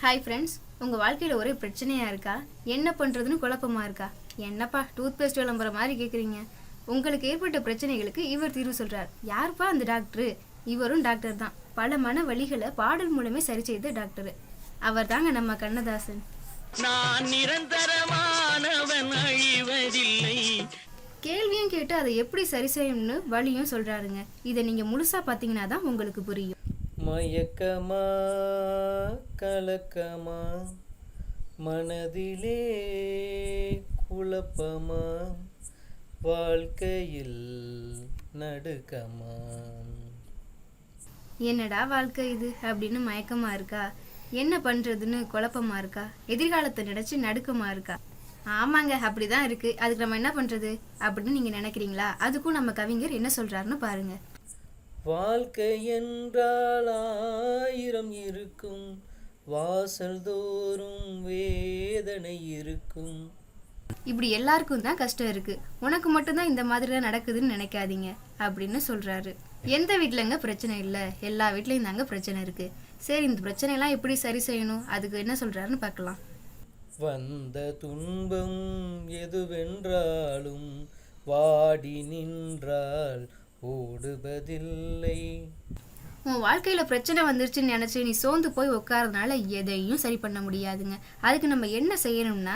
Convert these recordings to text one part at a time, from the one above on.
Hi friends, உங்கள் வாழ்க்கையில் ஒரே பிரச்சனையாக இருக்கா? என்ன பண்ணுறதுன்னு குழப்பமாக இருக்கா? என்னப்பா டூத் பேஸ்ட் விளம்பர மாதிரி கேட்குறீங்க? உங்களுக்கு ஏற்பட்ட பிரச்சனைகளுக்கு இவர் தீர்வு சொல்கிறார். யாருப்பா அந்த டாக்டரு? இவரும் டாக்டர் தான். பல மன வலிகளை பாடல் மூலமே சரி செய்த டாக்டரு. அவர் தாங்க நம்ம கண்ணதாசன். நான் நிரந்தரமானவன் அழிவதில்லை. கேள்வியும் கேட்டு அதை எப்படி சரி செய்யணும்னு வழியும் சொல்கிறாருங்க. இதை நீங்கள் முழுசாக பார்த்தீங்கன்னா தான் உங்களுக்கு புரியும். மயக்கமா கலக்கமா மனதிலே குழப்பமா வாழ்க்கையில் நடுக்கமா. என்னடா வாழ்க்கை இது அப்படின்னு மயக்கமா இருக்கா? என்ன பண்றதுன்னு குழப்பமா இருக்கா? எதிர்காலத்தை நினைச்சு நடுக்கமா இருக்கா? ஆமாங்க, அப்படிதான் இருக்கு. அதுக்கு நம்ம என்ன பண்றது அப்படின்னு நீங்க நினைக்கிறீங்களா? அதுக்கும் நம்ம கவிஞர் என்ன சொல்றாருன்னு பாருங்க. வாழ்க்கை என்றால் 1000 இருக்கும், வாசல் தோறும் வேதனை இருக்கும். இப்படி எல்லாருக்கும் தான் கஷ்டம் இருக்கு, உனக்கு மட்டும்தான் இந்த மாதிரிலாம் நடக்குதுன்னு நினைக்காதீங்க அப்படின்னு சொல்றாரு. எந்த வீட்டுலங்க பிரச்சனை இல்லை? எல்லா வீட்லயும் தாங்க பிரச்சனை இருக்கு. சரி, இந்த பிரச்சனைலாம் எப்படி சரி செய்யணும், அதுக்கு என்ன சொல்றாருன்னு பார்க்கலாம். வந்த துன்பம் எதுவென்றாலும் வாடி நின்றால் ஓடுவதில்லை. உன் வாழ்க்கையில பிரச்சனை வந்துருச்சுன்னு நினைச்சு நீ சோர்ந்து போய் உட்காரதுனால எதையும் சரி பண்ண முடியாதுங்க. அதுக்கு நம்ம என்ன செய்யணும்னா,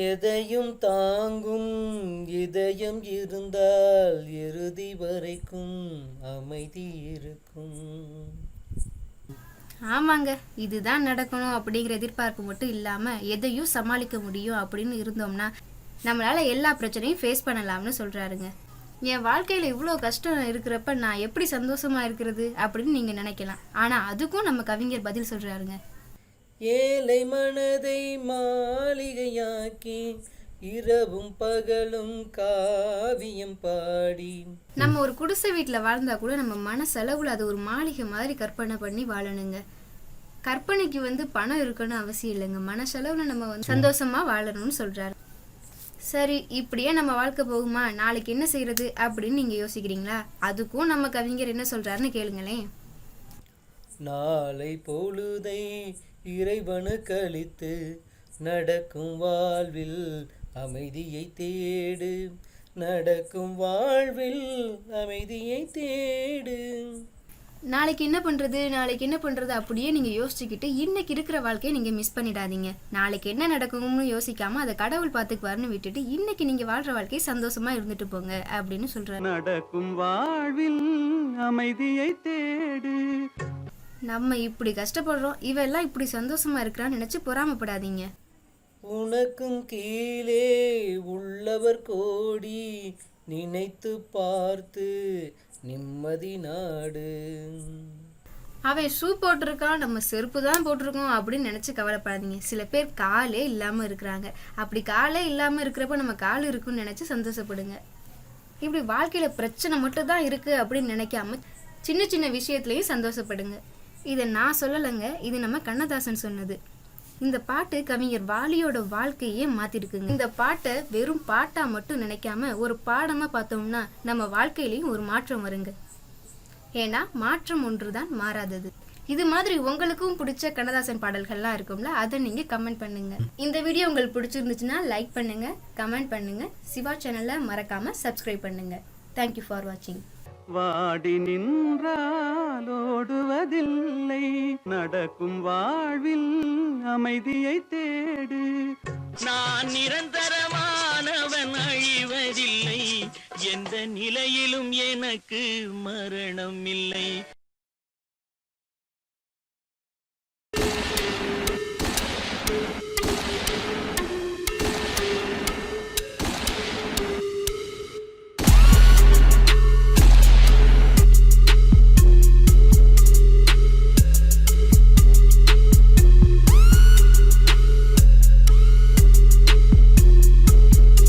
எதையும் தாங்கும் இதயம் இருந்தால் இறுதி வரைக்கும் அமைதி இருக்கும். ஆமாங்க, இதுதான் நடக்கணும் அப்படிங்கிற எதிர்பார்ப்பு மட்டும் இல்லாம எதையும் சமாளிக்க முடியும் அப்படின்னு இருந்தோம்னா நம்மளால எல்லா பிரச்சனையும் ஃபேஸ் பண்ணலாம்னு சொல்றாருங்க. என் வாழ்க்கையில் இவ்வளோ கஷ்டம் இருக்கிறப்ப நான் எப்படி சந்தோஷமா இருக்கிறது அப்படின்னு நீங்கள் நினைக்கலாம். ஆனால் அதுக்கும் நம்ம கவிஞர் பதில் சொல்கிறாருங்க. ஏழை மனதை மாளிகையாக்கி இரவும் பகலும் காவியம் பாடி. நம்ம ஒரு குடிசை வீட்டில் வாழ்ந்தா கூட நம்ம மனசளவில் அது ஒரு மாளிகை மாதிரி கற்பனை பண்ணி வாழணுங்க. கற்பனைக்கு பணம் இருக்கணும் அவசியம் இல்லைங்க. மனசளவில் நம்ம சந்தோஷமாக வாழணும்னு சொல்கிறாரு. சரி, இப்படியே நம்ம வாழ்க்கை போகுமா, நாளைக்கு என்ன செய்யறது அப்படின்னு நீங்க யோசிக்கிறீங்களா? அதுக்கும் நம்ம கவிஞர் என்ன சொல்றாருன்னு கேளுங்களேன். நாளை பொழுதை இறைவனு கழித்து நடக்கும் வாழ்வில் அமைதியை தேடு, நடக்கும் வாழ்வில் அமைதியை தேடு. நாளைக்கு என்ன பண்றது அப்படியே நீங்க யோசிச்சுக்கிட்டு இன்னைக்கு இருக்கிற வாழ்க்கையை நீங்க மிஸ் பண்ணிடாதீங்க. நாளைக்கு என்ன நடக்கும்னு யோசிக்காம அதை கடவுள் பார்த்துக்குவாருன்னு விட்டுட்டு இன்னைக்கு நீங்க வாழ்ற வாழ்க்கையை சந்தோஷமா இருந்துட்டு போங்க அப்படின்னு சொல்றாரு. நடக்கும் வாழ்வில் அமைதியை தேடு. நம்ம இப்படி கஷ்டப்படுறோம், இவெல்லாம் இப்படி சந்தோஷமா இருக்கிறான்னு நினைச்சு பொறாமப்படாதீங்க. உனக்கும் கீழே உள்ளவர் கோடி, நினைத்து பார்த்து நிம்மதி நாடு. அவன் ஷூ போட்டிருக்கான், நம்ம செருப்பு தான் போட்டிருக்கோம் அப்படின்னு நினைச்சு கவலைப்படாதீங்க. சில பேர் காலே இல்லாம இருக்கிறாங்க. அப்படி காலே இல்லாம இருக்கிறப்ப நம்ம கால் இருக்குன்னு நினைச்சு சந்தோஷப்படுங்க. இப்படி வாழ்க்கையில பிரச்சனை மட்டும் தான் இருக்கு அப்படின்னு நினைக்காம சின்ன சின்ன விஷயத்துலயும் சந்தோஷப்படுங்க. இதை நான் சொல்லலைங்க, இது நம்ம கண்ணதாசன் சொன்னது. இந்த பாட்டு கவிஞர் வாலியோட வாழ்க்கையே மாத்திருக்குங்க. இந்த பாட்டை வெறும் பாட்டா மட்டும் நினைக்காம ஒரு பாடமா பார்த்தோம்னா நம்ம வாழ்க்கையிலையும் ஒரு மாற்றம் வருங்க. ஏன்னா மாற்றம் ஒன்றுதான் மாறாதது. இது மாதிரி உங்களுக்கும் பிடிச்ச கண்ணதாசன் பாடல்கள்லாம் இருக்கும்ல, அதை நீங்க கமெண்ட் பண்ணுங்க. இந்த வீடியோ உங்களுக்கு பிடிச்சிருந்துச்சுன்னா லைக் பண்ணுங்க, கமெண்ட் பண்ணுங்க. சிவா சேனலை மறக்காம சப்ஸ்கிரைப் பண்ணுங்க. தேங்க்யூ ஃபார் வாட்சிங். வாடி நின்றால் ஓடுவதில்லை, நடக்கும் வாழ்வில் அமைதியை தேடு. நான் நிரந்தரமானவன் அழிவதில்லை, எந்த நிலையிலும் எனக்கு மரணம் இல்லை.